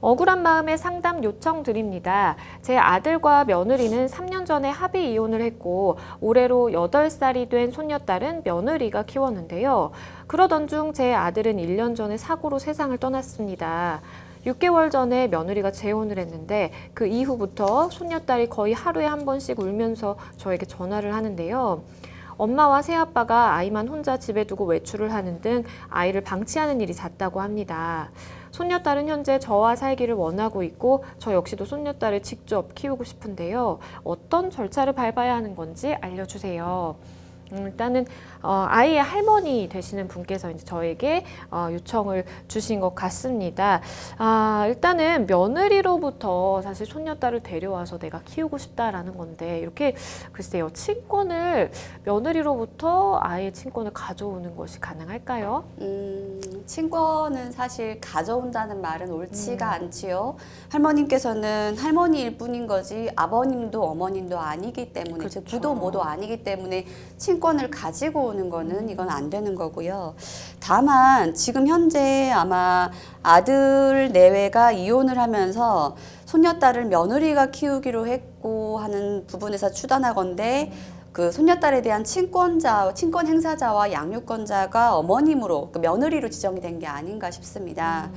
억울한 마음에 상담 요청 드립니다. 제 아들과 며느리는 3년 전에 합의 이혼을 했고 올해로 8살이 된 손녀딸은 며느리가 키웠는데요. 그러던 중 제 아들은 1년 전에 사고로 세상을 떠났습니다. 6개월 전에 며느리가 재혼을 했는데 그 이후부터 손녀딸이 거의 하루에 한 번씩 울면서 저에게 전화를 하는데요. 엄마와 새아빠가 아이만 혼자 집에 두고 외출을 하는 등 아이를 방치하는 일이 잦다고 합니다. 손녀딸은 현재 저와 살기를 원하고 있고 저 역시도 손녀딸을 직접 키우고 싶은데요. 어떤 절차를 밟아야 하는 건지 알려주세요. 일단은 아이의 할머니 되시는 분께서 이제 저에게 요청을 주신 것 같습니다. 일단은 며느리로부터 사실 손녀딸을 데려와서 내가 키우고 싶다라는 건데 이렇게 글쎄요, 친권을 며느리로부터 아이의 친권을 가져오는 것이 가능할까요? 친권은 사실 가져온다는 말은 옳지가 않지요. 할머님께서는 할머니일 뿐인 거지 아버님도 어머님도 아니기 때문에 그렇죠. 즉 부도 모도 아니기 때문에 친권을 가지고 오는 거는 이건 안 되는 거고요. 다만 지금 현재 아마 아들 내외가 이혼을 하면서 손녀딸을 며느리가 키우기로 했고 하는 부분에서 추단하건대 그 손녀딸에 대한 친권 행사자와 양육권자가 어머님으로, 그 며느리로 지정이 된 게 아닌가 싶습니다.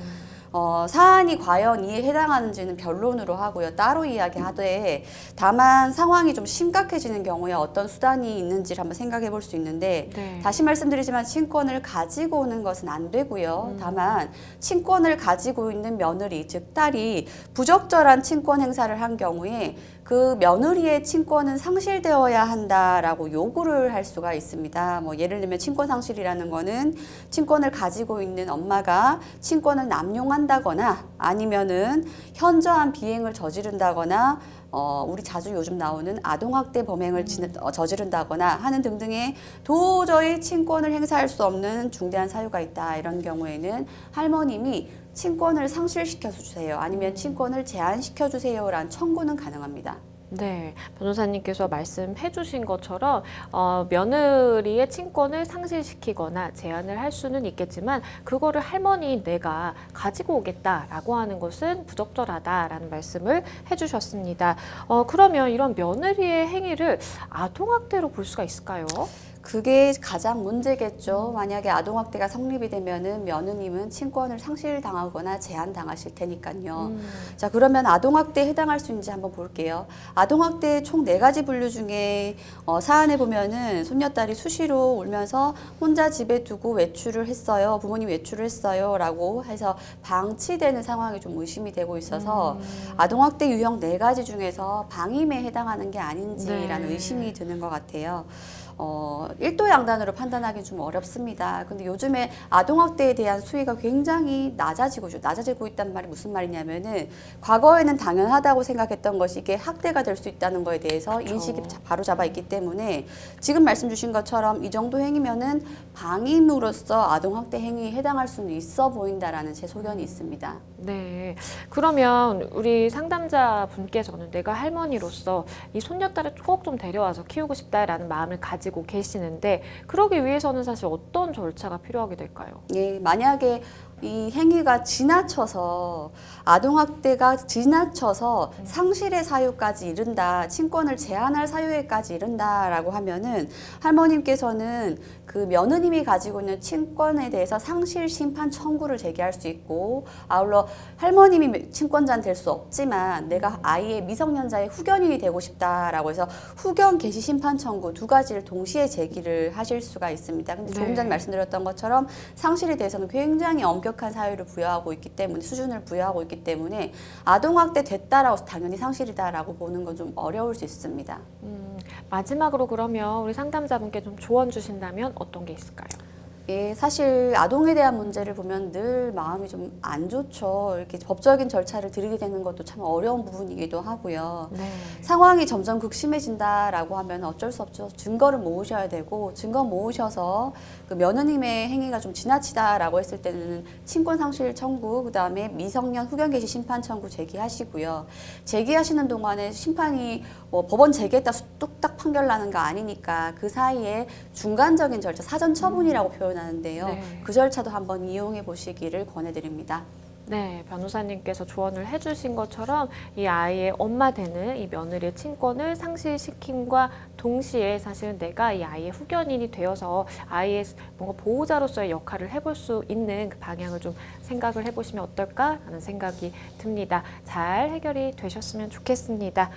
사안이 과연 이에 해당하는지는 변론으로 하고요. 따로 이야기하되 다만 상황이 좀 심각해지는 경우에 어떤 수단이 있는지를 한번 생각해 볼 수 있는데 네. 다시 말씀드리지만 친권을 가지고 오는 것은 안 되고요. 다만 친권을 가지고 있는 며느리, 즉 딸이 부적절한 친권 행사를 한 경우에 그 며느리의 친권은 상실되어야 한다라고 요구를 할 수가 있습니다. 뭐 예를 들면 친권 상실이라는 거는 친권을 가지고 있는 엄마가 친권을 남용한다거나 아니면은 현저한 비행을 저지른다거나 우리 자주 요즘 나오는 아동학대 범행을 저지른다거나 하는 등등의 도저히 친권을 행사할 수 없는 중대한 사유가 있다. 이런 경우에는 할머님이 친권을 상실시켜 주세요. 아니면 친권을 제한시켜 주세요라는 청구는 가능합니다. 네, 변호사님께서 말씀해 주신 것처럼 며느리의 친권을 상실시키거나 제한을 할 수는 있겠지만 그거를 할머니 내가 가지고 오겠다라고 하는 것은 부적절하다라는 말씀을 해주셨습니다. 그러면 이런 며느리의 행위를 아동학대로 볼 수가 있을까요? 그게 가장 문제겠죠. 만약에 아동학대가 성립이 되면은 며느님은 친권을 상실당하거나 제한당하실 테니까요. 자, 그러면 아동학대에 해당할 수 있는지 한번 볼게요. 아동학대 총 4가지 분류 중에 사안에 보면은 손녀딸이 수시로 울면서 혼자 집에 두고 외출을 했어요. 부모님 외출을 했어요. 라고 해서 방치되는 상황이 좀 의심이 되고 있어서 아동학대 유형 4가지 중에서 방임에 해당하는 게 아닌지라는 네. 의심이 드는 것 같아요. 일도 양단으로 판단하기 좀 어렵습니다. 근데 요즘에 아동학대에 대한 수위가 굉장히 낮아지고 있다는 말이 무슨 말이냐면은 과거에는 당연하다고 생각했던 것이 이게 학대가 될 수 있다는 거에 대해서 그렇죠. 인식이 바로 잡아 있기 때문에 지금 말씀 주신 것처럼 이 정도 행위면은 방임으로써 아동학대 행위에 해당할 수는 있어 보인다라는 제 소견이 있습니다. 네, 그러면 우리 상담자 분께서는 내가 할머니로서 이 손녀딸을 꼭 좀 데려와서 키우고 싶다라는 마음을 가지고 계시는데 그러기 위해서는 사실 어떤 절차가 필요하게 될까요? 예, 만약에 이 행위가 지나쳐서 아동학대가 지나쳐서 상실의 사유까지 이른다, 친권을 제한할 사유에까지 이른다라고 하면은 할머님께서는 그 며느님이 가지고 있는 친권에 대해서 상실 심판 청구를 제기할 수 있고 아울러 할머님이 친권자는 될 수 없지만 내가 아이의 미성년자의 후견인이 되고 싶다라고 해서 후견 개시 심판 청구 2가지를 동시에 제기를 하실 수가 있습니다. 근데 조금 전에 말씀드렸던 것처럼 상실에 대해서는 굉장히 엄격한 사유를 부여하고 있기 때문에 수준을 부여하고 있기 때문에 아동학대 됐다라고 당연히 상실이다라고 보는 건 좀 어려울 수 있습니다. 마지막으로 그러면 우리 상담자분께 좀 조언 주신다면 어떤 게 있을까요? 예, 사실 아동에 대한 문제를 보면 늘 마음이 좀 안 좋죠. 이렇게 법적인 절차를 들이게 되는 것도 참 어려운 부분이기도 하고요. 네. 상황이 점점 극심해진다라고 하면 어쩔 수 없죠. 증거를 모으셔야 되고 증거 모으셔서 그 며느님의 행위가 좀 지나치다라고 했을 때는 친권 상실 청구, 그다음에 미성년 후견 개시 심판 청구 제기하시고요. 제기하시는 동안에 심판이 법원 제기에 따라 뚝딱 판결 나는 거 아니니까 그 사이에 중간적인 절차, 사전 처분이라고 표현하는데요. 네. 그 절차도 한번 이용해 보시기를 권해드립니다. 네, 변호사님께서 조언을 해주신 것처럼 이 아이의 엄마 되는 이 며느리의 친권을 상실시킴과 동시에 사실은 내가 이 아이의 후견인이 되어서 아이의 뭔가 보호자로서의 역할을 해볼 수 있는 그 방향을 좀 생각을 해보시면 어떨까라는 생각이 듭니다. 잘 해결이 되셨으면 좋겠습니다.